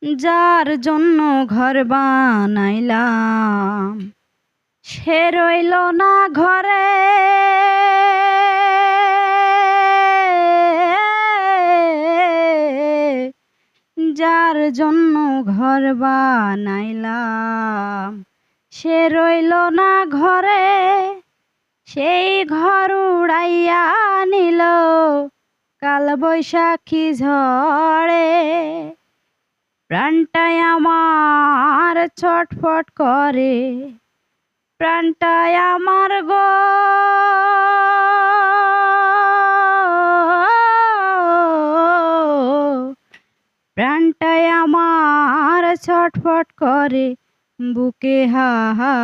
যার জন্য ঘর বানাইলাম সে রইল না ঘরে। যার জন্য ঘর বানাইলাম সে রইল না ঘরে। সেই ঘর উড়াইয়া নিল কাল বৈশাখী ঝড়ে। প্রাণটায় আমার ছটফট করে, প্রাণটায় আমার গো প্রাণটায় আমার ছটফট করে, বুকে হাহাকার।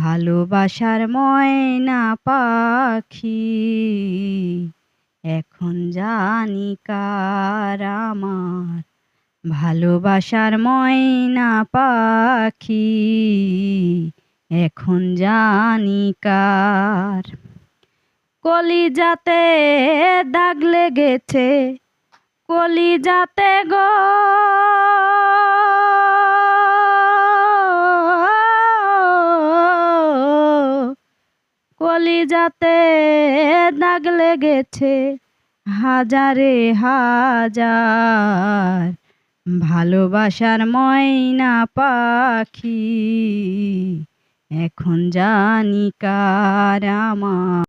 ভালোবাসার ময়না পাখি এখন জানি কার আমার। ভালোবাসার ময়না পাখি এখন জানি কার। কলিজাতে দাগ লেগেছে, কলিজাতে গো কলিজাতে দাগ লেগেছে হাজারে হাজার। ভালোবাসার ময়না পাখি এখন জানি কার আমার।